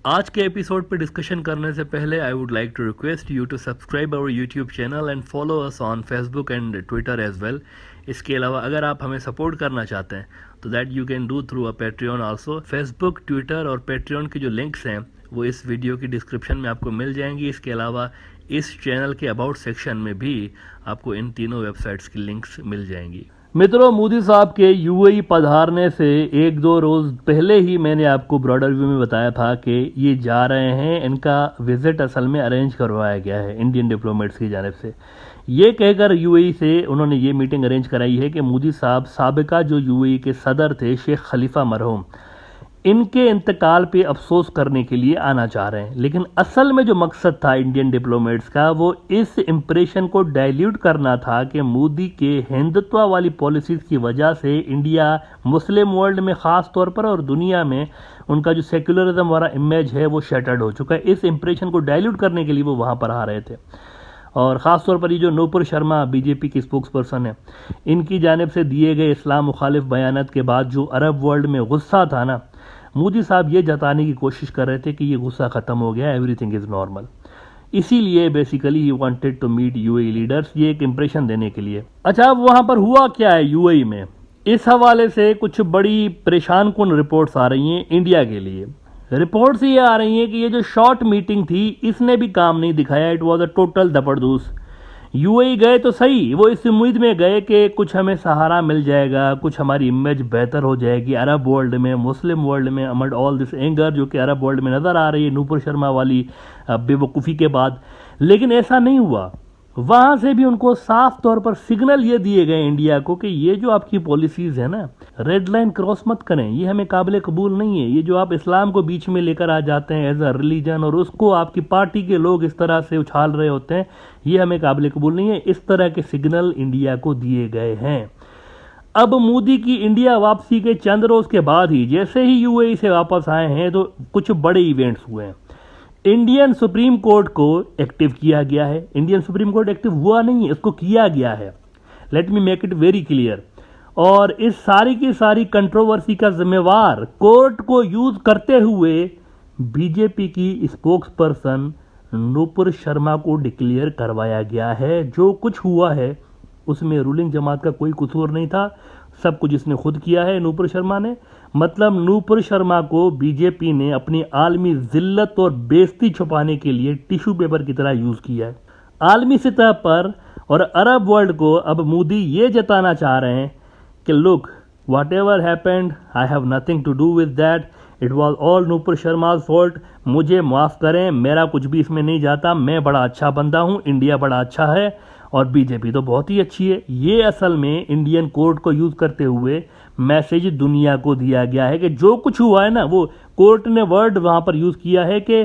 आज के एपिसोड पे डिस्कशन करने से पहले I would like to request you to subscribe our YouTube channel and follow us on Facebook and Twitter as well. इसके अलावा अगर आप हमें सपोर्ट करना चाहते हैं तो that you can do through a Patreon also. Facebook, Twitter और पेट्रियन के जो लिंक्स हैं वो इस वीडियो की डिस्क्रिप्शन में आपको मिल जाएंगी। इसके अलावा इस चैनल के अबाउट सेक्शन में भी आपको इन तीनों वेबसाइट्स की लिंक्स मिल जाएंगी। मित्रों, मोदी साहब के यूएई पधारने से एक दो रोज़ पहले ही मैंने आपको ब्रॉडर व्यू में बताया था कि ये जा रहे हैं। इनका विजिट असल में अरेंज करवाया गया है इंडियन डिप्लोमेट्स की जानिब से। ये कहकर यूएई से उन्होंने ये मीटिंग अरेंज कराई है कि मोदी साहब साबिका जो यूएई के सदर थे शेख खलीफा मरहूम, इनके इंतकाल पे अफसोस करने के लिए आना चाह रहे हैं। लेकिन असल में जो मकसद था इंडियन डिप्लोमेट्स का वो इस इम्प्रेशन को डाइल्यूट करना था कि मोदी के हिंदुत्व वाली पॉलिसीज़ की वजह से इंडिया मुस्लिम वर्ल्ड में ख़ास तौर पर और दुनिया में उनका जो सेक्युलरिज्म वाला इमेज है वो शैटर्ड हो चुका है। इस इम्प्रेशन को डाइल्यूट करने के लिए वो वहाँ पर आ रहे थे। और ख़ास तौर पर ये जो नूपुर शर्मा बीजेपी की स्पोक्स पर्सन है, इनकी जानिब से दिए गए इस्लाम मुखालिफ बयानात के बाद जो अरब वर्ल्ड में गुस्सा था ना, मोदी साहब ये जताने की कोशिश कर रहे थे कि ये गुस्सा ख़त्म हो गया, एवरीथिंग इज़ नॉर्मल। इसीलिए basically he wanted to meet UAE leaders, ये एक इंप्रेशन देने के लिए। अच्छा, अब वहाँ पर हुआ क्या है यूएई में, इस हवाले से कुछ बड़ी परेशान कुन रिपोर्ट्स आ रही हैं इंडिया के लिए। रिपोर्ट्स ये आ रही हैं कि ये जो शॉर्ट मीटिंग थी इसने भी काम नहीं दिखाया। इट वॉज अ टोटल दबरदूस। यूएई गए तो सही, वो इस उम्मीद में गए कि कुछ हमें सहारा मिल जाएगा, कुछ हमारी इमेज बेहतर हो जाएगी अरब वर्ल्ड में, मुस्लिम वर्ल्ड में, अमड ऑल दिस एंगर जो कि अरब वर्ल्ड में नज़र आ रही है नूपुर शर्मा वाली बेवकूफ़ी के बाद। लेकिन ऐसा नहीं हुआ। वहाँ से भी उनको साफ तौर पर सिग्नल ये दिए गए इंडिया को कि ये जो आपकी पॉलिसीज़ है ना, रेड लाइन क्रॉस मत करें, ये हमें काबिल कबूल नहीं है। ये जो आप इस्लाम को बीच में लेकर आ जाते हैं एज अ रिलीजन और उसको आपकी पार्टी के लोग इस तरह से उछाल रहे होते हैं, ये हमें काबिल कबूल नहीं है। इस तरह के सिग्नल इंडिया को दिए गए हैं। अब मोदी की इंडिया वापसी के चंद रोज़ के बाद ही जैसे ही यूएई से वापस आए हैं तो कुछ बड़े इवेंट्स हुए हैं। इंडियन सुप्रीम कोर्ट को एक्टिव किया गया है। इंडियन सुप्रीम कोर्ट एक्टिव हुआ नहीं है, इसको किया गया है। Let me make it very clear. और इस सारी की सारी कंट्रोवर्सी का जिम्मेवार कोर्ट को यूज करते हुए बीजेपी की स्पोक्स पर्सन नूपुर शर्मा को डिक्लेयर करवाया गया है। जो कुछ हुआ है उसमें रूलिंग जमात का कोई कसूर नहीं था, सब कुछ इसने खुद किया है नूपुर शर्मा ने। मतलब नूपुर शर्मा को बीजेपी ने अपनी आलमी जिल्लत और बेइज्जती छुपाने के लिए टिश्यू पेपर की तरह यूज़ किया है। आलमी सतह पर और अरब वर्ल्ड को अब मोदी ये जताना चाह रहे हैं कि look, whatever happened I have nothing to do with that, it was all Nupur Sharma's fault. मुझे माफ़ करें, मेरा कुछ भी इसमें नहीं जाता। मैं बड़ा अच्छा बंदा हूँ, इंडिया बड़ा अच्छा है और बीजेपी तो बहुत ही अच्छी है। ये असल में इंडियन कोर्ट को यूज़ करते हुए मैसेज दुनिया को दिया गया है कि जो कुछ हुआ है ना, वो कोर्ट ने वर्ड वहाँ पर यूज़ किया है कि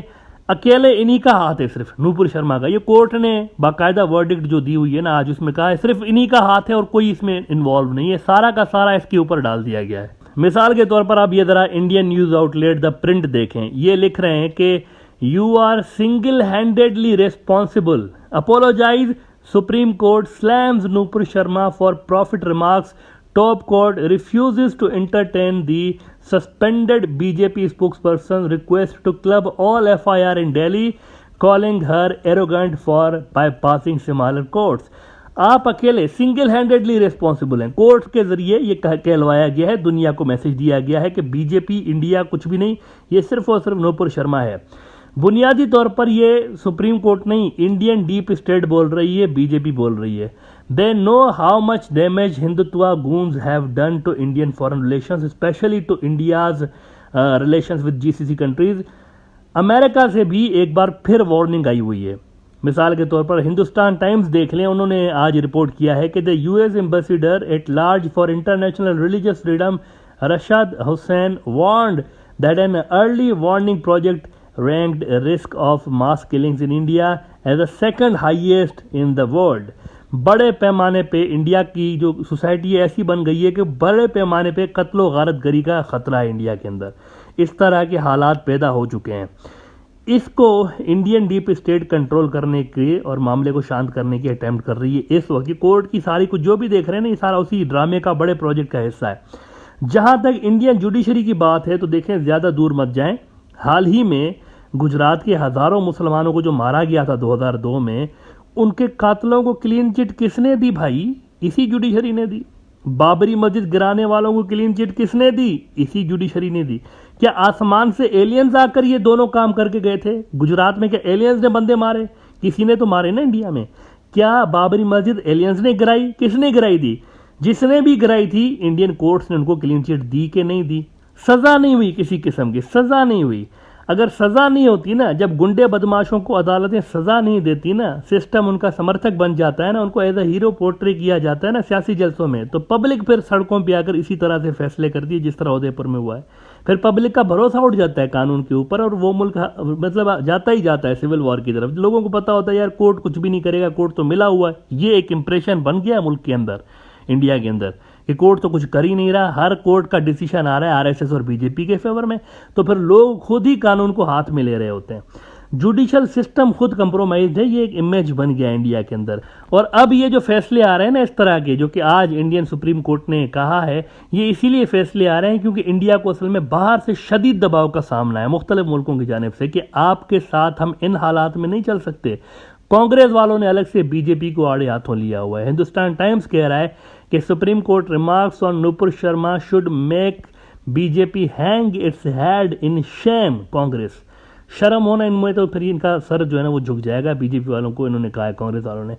अकेले इन्हीं का हाथ है, सिर्फ नूपुर शर्मा का। ये कोर्ट ने बाकायदा वर्डिक्ट जो दी हुई है ना आज, उसमें कहा है सिर्फ इन्हीं का हाथ है और कोई इसमें इन्वॉल्व नहीं है। सारा का सारा इसके ऊपर डाल दिया गया है। मिसाल के तौर पर आप ये ज़रा Indian news outlet the Print देखें। ये लिख रहे हैं कि you are single handedly responsible, apologize, Supreme Court slams Nupur Sharma for prophet remarks, top court refuses to entertain the suspended BJP spokesperson request to club all FIR in Delhi, calling her arrogant for bypassing similar courts. आप अकेले single handedly responsible हैं। Court के जरिए ये कहलवाया गया है, दुनिया को मैसेज दिया गया है कि बीजेपी इंडिया कुछ भी नहीं, ये सिर्फ और सिर्फ नूपुर शर्मा है। बुनियादी तौर पर ये सुप्रीम कोर्ट नहीं, इंडियन डीप स्टेट बोल रही है, बीजेपी बोल रही है। They know how much damage Hindutva goons have done to Indian foreign relations, especially to India's relations with GCC countries. America से भी एक बार फिर वार्निंग आई हुई है। मिसाल के तौर पर हिंदुस्तान टाइम्स देख लें, उन्होंने आज रिपोर्ट किया है कि the US ambassador at large for international religious freedom Rashad Hussain warned that an early warning project ranked risk of mass killings in India as the second highest in the world. बड़े पैमाने पे इंडिया की जो society ऐसी बन गई है कि बड़े पैमाने पे कत्लो गारतगरी का ख़तरा है इंडिया के अंदर। इस तरह के हालात पैदा हो चुके हैं। इसको इंडियन डीप स्टेट कंट्रोल करने के और मामले को शांत करने की अटैम्प्ट कर रही है इस वक्त। कोर्ट की सारी कुछ जो भी देख रहे हैं ना, ये सारा उसी ड्रामे का बड़े प्रोजेक्ट का हिस्सा है। जहां तक इंडियन जुडिशरी की बात है तो देखें, ज़्यादा दूर मत जाएं। हाल ही में गुजरात के हज़ारों मुसलमानों को जो मारा गया था 2002 में, उनके कातलों को क्लीन चिट किसने दी भाई? इसी जुडिशरी ने दी। बाबरी मस्जिद गिराने वालों को क्लीन चिट किसने दी? इसी जुडिशरी ने दी। क्या आसमान से एलियंस आकर ये दोनों काम करके गए थे? गुजरात में क्या एलियंस ने बंदे मारे? किसी ने तो मारे ना इंडिया में। क्या बाबरी मस्जिद एलियंस ने गिराई? किसने गिराई थी? जिसने भी गिराई थी, इंडियन कोर्ट्स ने उनको क्लीन चिट दी कि नहीं दी? सजा नहीं हुई, किसी किस्म की सजा नहीं हुई। अगर सजा नहीं होती ना, जब गुंडे बदमाशों को अदालतें सजा नहीं देती ना, सिस्टम उनका समर्थक बन जाता है ना, उनको एज अ हीरो पोर्ट्रे किया जाता है ना सियासी जलसों में, तो पब्लिक फिर सड़कों पे आकर इसी तरह से फैसले करती है जिस तरह उदयपुर में हुआ है। फिर पब्लिक का भरोसा उठ जाता है कानून के ऊपर, और वो मुल्क मतलब जाता ही जाता है सिविल वॉर की तरफ। लोगों को पता होता है यार कोर्ट कुछ भी नहीं करेगा, कोर्ट तो मिला हुआ है। ये एक इंप्रेशन बन गया मुल्क के अंदर, इंडिया के अंदर, कि कोर्ट तो कुछ कर ही नहीं रहा, हर कोर्ट का डिसीजन आ रहा है आरएसएस और बीजेपी के फेवर में। तो फिर लोग खुद ही कानून को हाथ में ले रहे होते हैं। जुडिशल सिस्टम खुद कंप्रोमाइज्ड है, ये एक इमेज बन गया इंडिया के अंदर। और अब ये जो फैसले आ रहे हैं ना इस तरह के, जो कि आज इंडियन सुप्रीम कोर्ट ने कहा है, ये इसीलिए फैसले आ रहे हैं क्योंकि इंडिया को असल में बाहर से शदीद दबाव का सामना है मुख्तलिफ मुल्कों की जानिब से कि आपके साथ हम इन हालात में नहीं चल सकते। कांग्रेस वालों ने अलग से बीजेपी को आड़े हाथों लिया हुआ है। हिंदुस्तान टाइम्स कह रहा है कि supreme court remarks on Nupur Sharma should make BJP hang its head in Shem. Congress, शर्म होना इनमें, तो फिर इनका सर जो है ना वो झुक जाएगा बीजेपी वालों को, इन्होंने कहा है कांग्रेस वालों ने।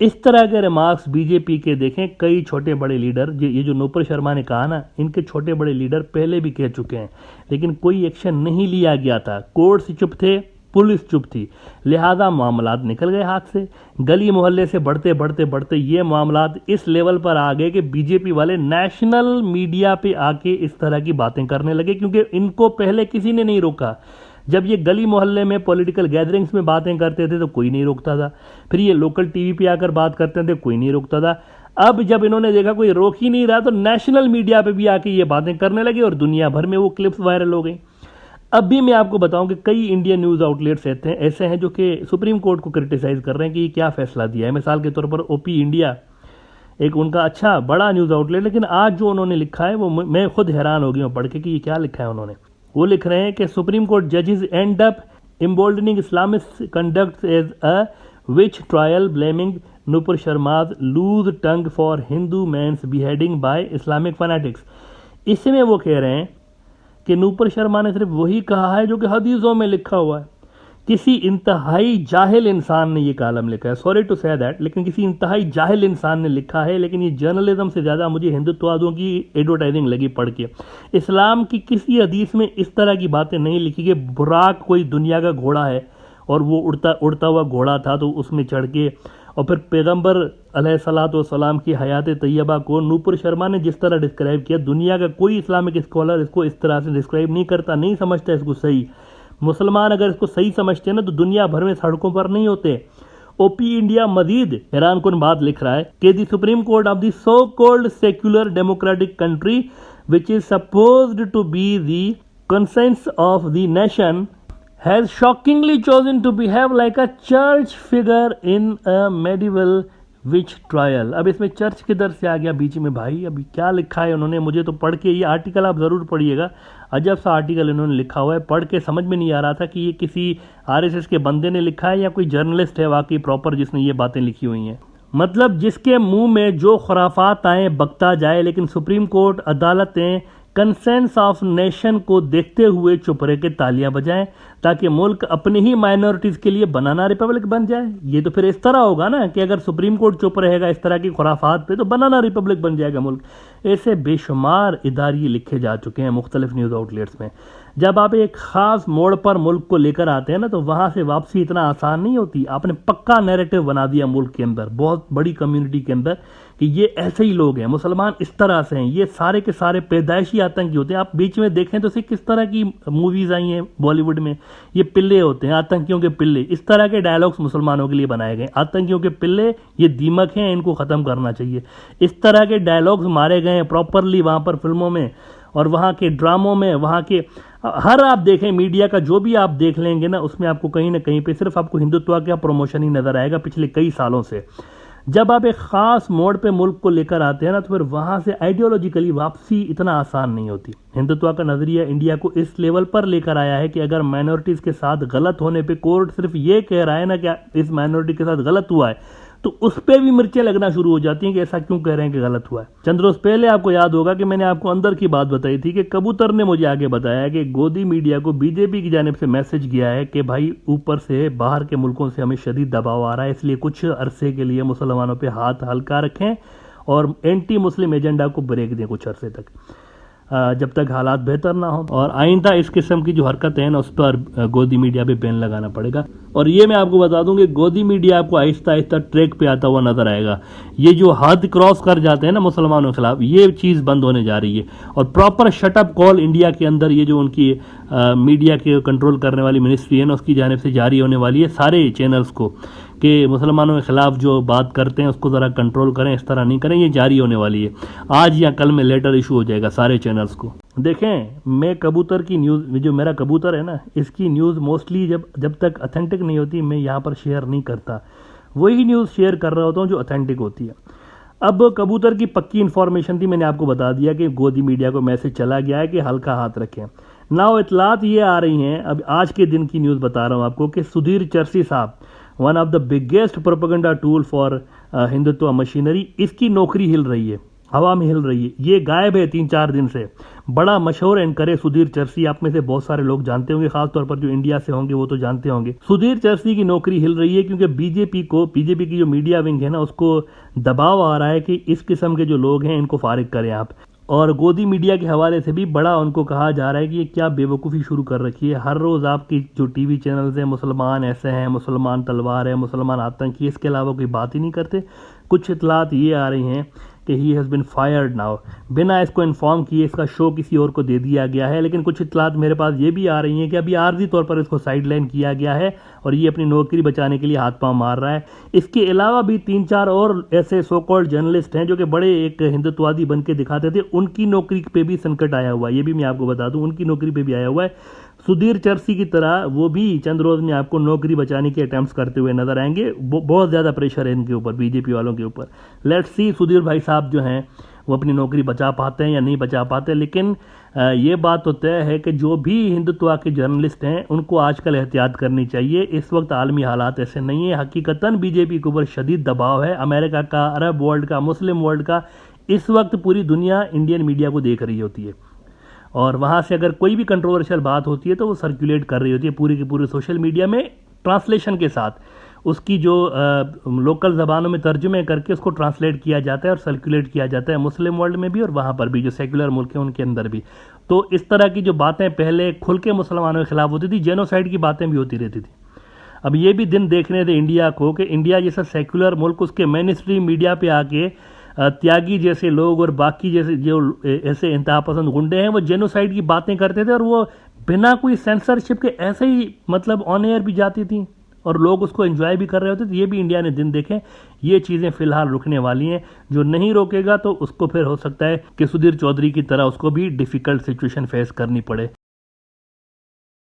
इस तरह के रिमार्क्स बीजेपी के देखें कई छोटे बड़े लीडर, ये जो नूपुर शर्मा ने कहा ना, इनके छोटे बड़े लीडर पहले भी कह चुके हैं, लेकिन कोई एक्शन नहीं लिया गया था। कोर्ट्स चुप थे, पुलिस चुप थी, लिहाजा मामलात निकल गए हाथ से। गली मोहल्ले से बढ़ते बढ़ते बढ़ते ये मामलात इस लेवल पर आ गए कि बीजेपी वाले नेशनल मीडिया पे आके इस तरह की बातें करने लगे, क्योंकि इनको पहले किसी ने नहीं रोका। जब ये गली मोहल्ले में पॉलिटिकल गैदरिंग्स में बातें करते थे तो कोई नहीं रोकता था, फिर ये लोकल टीवी पे आकर बात करते थे, कोई नहीं रोकता था। अब जब इन्होंने देखा कोई रोक ही नहीं रहा, तो नेशनल मीडिया पे भी आके ये बातें करने लगे और दुनिया भर में वो क्लिप्स वायरल हो गई। अब भी मैं आपको बताऊं कि कई इंडियन न्यूज़ आउटलेट्स ऐसे हैं जो कि सुप्रीम कोर्ट को क्रिटिसाइज़ कर रहे हैं कि ये क्या फैसला दिया है। मिसाल के तौर पर ओपी इंडिया एक उनका अच्छा बड़ा न्यूज़ आउटलेट, लेकिन आज जो उन्होंने लिखा है वो मैं खुद हैरान हो गया पढ़ के कि ये क्या लिखा है उन्होंने। वो लिख रहे हैं कि सुप्रीम कोर्ट जजेस and up emboldening Islamist conduct as a witch trial, blaming Nupur Sharma's loose tongue for Hindu man's beheading by Islamic fanatics। इसमें वो कह रहे हैं कि नूपुर शर्मा ने सिर्फ वही कहा है जो कि हदीसों में लिखा हुआ है। किसी इंतहाई जाहिल इंसान ने ये कालम लिखा है, सॉरी टू से दैट, लेकिन किसी इंतहाई जाहिल इंसान ने लिखा है। लेकिन ये जर्नलिज्म से ज़्यादा मुझे हिंदुत्ववादियों की एडवर्टाइजिंग लगी पढ़ के। इस्लाम की किसी हदीस में इस तरह की बातें नहीं लिखी कि बुराक कोई दुनिया का घोड़ा है और वो उड़ता हुआ घोड़ा था तो उसमें चढ़ के, और फिर पैगंबर अलैहिस्सलाम की हयात तैयबा को नूपुर शर्मा ने जिस तरह डिस्क्राइब किया, दुनिया का कोई इस्लामिक स्कॉलर इसको इस तरह से डिस्क्राइब नहीं करता, नहीं समझता इसको सही। मुसलमान अगर इसको सही समझते हैं ना तो दुनिया भर में सड़कों पर नहीं होते। ओपी इंडिया मजीद हैरान कुन बात लिख रहा है कि the Supreme Court of the so called secular democratic country which is supposed to be the conscience of the nation has shockingly chosen to behave like a church figure in a medieval witch trial। अब इसमें church किधर से आ गया बीच में भाई? अभी क्या लिखा है उन्होंने, मुझे तो पढ़ के, ये आर्टिकल आप ज़रूर पढ़िएगा, अजब सा आर्टिकल इन्होंने लिखा हुआ है। पढ़ के समझ में नहीं आ रहा था कि ये किसी आरएसएस के बंदे ने लिखा है या कोई जर्नलिस्ट है वाकई प्रॉपर जिसने ये बातें लिखी हुई हैं। मतलब जिसके मुंह में जो खुराफात आए बकता जाए, लेकिन सुप्रीम कोर्ट अदालतें कंसेंस ऑफ नेशन को देखते हुए चुप रह के तालियां बजाएं ताकि मुल्क अपनी ही माइनॉरिटीज़ के लिए बनाना रिपब्लिक बन जाए। ये तो फिर इस तरह होगा ना कि अगर सुप्रीम कोर्ट चुप रहेगा इस तरह की खुराफात पे तो बनाना रिपब्लिक बन जाएगा मुल्क। ऐसे बेशुमार इदारे लिखे जा चुके हैं मुख्तलिफ न्यूज़ आउटलेट्स में। जब आप एक ख़ास मोड़ पर मुल्क को लेकर आते हैं ना तो वहाँ से वापसी इतना आसान नहीं होती। आपने पक्का नैरेटिव बना दिया मुल्क के अंदर, बहुत बड़ी कम्युनिटी के अंदर, कि ये ऐसे ही लोग हैं, मुसलमान इस तरह से हैं, ये सारे के सारे पैदाइशी आतंकी होते हैं। आप बीच में देखें तो किस तरह की मूवीज़ आई हैं बॉलीवुड में, ये पिल्ले होते हैं, आतंकियों के पिल्ले। इस तरह के डायलॉग्स मुसलमानों के लिए बनाए गए, आतंकियों के पिल्ले, ये दीमक हैं, इनको ख़त्म करना चाहिए। इस तरह के डायलॉग्स मारे गए हैं प्रॉपरली वहाँ पर फिल्मों में और वहाँ के ड्रामों में, वहाँ के हर आप देखें मीडिया का जो भी आप देख लेंगे ना उसमें आपको कहीं ना कहीं पे सिर्फ आपको हिंदुत्व का प्रमोशन ही नज़र आएगा पिछले कई सालों से। जब आप एक ख़ास मोड़ पे मुल्क को लेकर आते हैं ना, तो फिर वहाँ से आइडियोलॉजिकली वापसी इतना आसान नहीं होती। हिंदुत्व का नज़रिया इंडिया को इस लेवल पर लेकर आया है कि अगर माइनॉरिटीज़ के साथ गलत होने पे कोर्ट सिर्फ ये कह रहा है ना कि इस माइनॉरिटी के साथ गलत हुआ है, तो उस पर भी मिर्चें लगना शुरू हो जाती हैं कि ऐसा क्यों कह रहे हैं कि गलत हुआ है। चंद रोज पहले आपको याद होगा कि मैंने आपको अंदर की बात बताई थी कि कबूतर ने मुझे आगे बताया कि गोदी मीडिया को बीजेपी की जानिब से मैसेज गया है कि भाई ऊपर से बाहर के मुल्कों से हमें शदीद दबाव आ रहा है, इसलिए कुछ अरसे के लिए मुसलमानों पर हाथ हल्का रखें और एंटी मुस्लिम एजेंडा को ब्रेक दें कुछ अरसे तक, जब तक हालात बेहतर ना हो। और आइंदा इस किस्म की जो हरकतें हैं ना, उस पर गोदी मीडिया पे बैन लगाना पड़ेगा। और ये मैं आपको बता दूं कि गोदी मीडिया आपको आहिस्ता आहिस्ता ट्रैक पे आता हुआ नजर आएगा। ये जो हद क्रॉस कर जाते हैं ना मुसलमानों के खिलाफ, ये चीज़ बंद होने जा रही है। और प्रॉपर शटअप कॉल इंडिया के अंदर ये जो उनकी मीडिया के कंट्रोल करने वाली मिनिस्ट्री है ना, उसकी जानिब से जारी होने वाली है सारे चैनल्स को कि मुसलमानों के खिलाफ जो बात करते हैं उसको ज़रा कंट्रोल करें, इस तरह नहीं करें। ये जारी होने वाली है, आज या कल में लेटर इशू हो जाएगा सारे चैनल्स को। देखें, मैं कबूतर की न्यूज़, जो मेरा कबूतर है ना, इसकी न्यूज़ मोस्टली जब तक अथेंटिक नहीं होती मैं यहाँ पर शेयर नहीं करता। वही न्यूज़ शेयर कर रहा होता हूँ जो अथेंटिक होती है। अब कबूतर की पक्की इन्फॉर्मेशन थी, मैंने आपको बता दिया कि गोदी मीडिया को मैसेज चला गया है कि हल्का हाथ रखें। नाउ इतलात ये आ रही हैं, अब आज के दिन की न्यूज़ बता रहा हूँ आपको, कि सुधीर चर्सी साहब, one of the biggest propaganda tool for Hindutva machinery, इसकी नौकरी हिल रही है, हवा में हिल रही है। ये गायब है 3-4 दिन से। बड़ा मशहूर एंकर है सुधीर चर्सी, आप में से बहुत सारे लोग जानते होंगे, खासतौर पर जो इंडिया से होंगे वो तो जानते होंगे। सुधीर चर्सी की नौकरी हिल रही है क्योंकि बीजेपी की जो मीडिया विंग है ना, उसको दबाव आ रहा है कि इस किस्म के जो लोग हैं इनको फारिग करें आप। और गोदी मीडिया के हवाले से भी बड़ा उनको कहा जा रहा है कि ये क्या बेवकूफ़ी शुरू कर रखी है। हर रोज़ आपकी जो टीवी चैनल्स हैं, मुसलमान ऐसे हैं, मुसलमान तलवार है, मुसलमान आतंकी, इसके अलावा कोई बात ही नहीं करते। कुछ इतलात ये आ रही हैं कि he has been fired now, बिना इसको इन्फॉर्म किए इसका शो किसी और को दे दिया गया है। लेकिन कुछ इतलात मेरे पास ये भी आ रही हैं कि अभी आर्जी तौर पर इसको साइडलाइन किया गया है और ये अपनी नौकरी बचाने के लिए हाथ पांव मार रहा है। इसके अलावा भी 3-4 और ऐसे सो कॉल्ड जर्नलिस्ट हैं जो कि बड़े एक हिंदुत्ववादी बन के दिखाते थे, उनकी नौकरी पे भी संकट आया हुआ है। ये भी मैं आपको बता दूं, उनकी नौकरी पे भी आया हुआ है। सुधीर चर्सी की तरह वो भी चंद रोज में आपको नौकरी बचाने के अटेम्प्ट्स करते हुए नजर आएंगे। बहुत ज़्यादा प्रेशर है इनके ऊपर, बीजेपी वालों के ऊपर। लेट्स सी सुधीर भाई साहब जो हैं वो अपनी नौकरी बचा पाते हैं या नहीं बचा पाते। लेकिन ये बात तो तय है कि जो भी हिंदुत्व के जर्नलिस्ट हैं उनको आजकल एहतियात करनी चाहिए। इस वक्त आलमी हालात ऐसे नहीं है, हकीकतन बीजेपी के ऊपर शदीद दबाव है, अमेरिका का, अरब वर्ल्ड का, मुस्लिम वर्ल्ड का। इस वक्त पूरी दुनिया इंडियन मीडिया को देख रही होती है और वहाँ से अगर कोई भी कंट्रोवर्शियल बात होती है तो वो सर्कुलेट कर रही होती है पूरी की पूरी सोशल मीडिया में, ट्रांसलेशन के साथ। उसकी जो लोकल ज़बानों में तर्जुमे करके उसको ट्रांसलेट किया जाता है और सर्कुलेट किया जाता है, मुस्लिम वर्ल्ड में भी और वहाँ पर भी जो सेकुलर मुल्क हैं उनके अंदर भी। तो इस तरह की जो बातें पहले खुल के मुसलमानों के खिलाफ होती थी, जेनोसाइड की बातें भी होती रहती थी। अब ये भी दिन देखने थे इंडिया को कि इंडिया जैसा सेकुलर मुल्क, उसके मेन स्ट्रीम मीडिया पे आके त्यागी जैसे लोग और बाकी जैसे जो ऐसे इंतहा पसंद गुंडे हैं वो जेनोसाइड की बातें करते थे और वो बिना कोई सेंसरशिप के ऐसे ही मतलब ऑन एयर भी जाती थी और लोग उसको एंजॉय भी कर रहे होते थे। ये भी इंडिया ने दिन देखे। ये चीज़ें फिलहाल रुकने वाली हैं, जो नहीं रोकेगा तो उसको फिर हो सकता है कि सुधीर चौधरी की तरह उसको भी डिफ़िकल्ट सिचुएशन फेस करनी पड़े।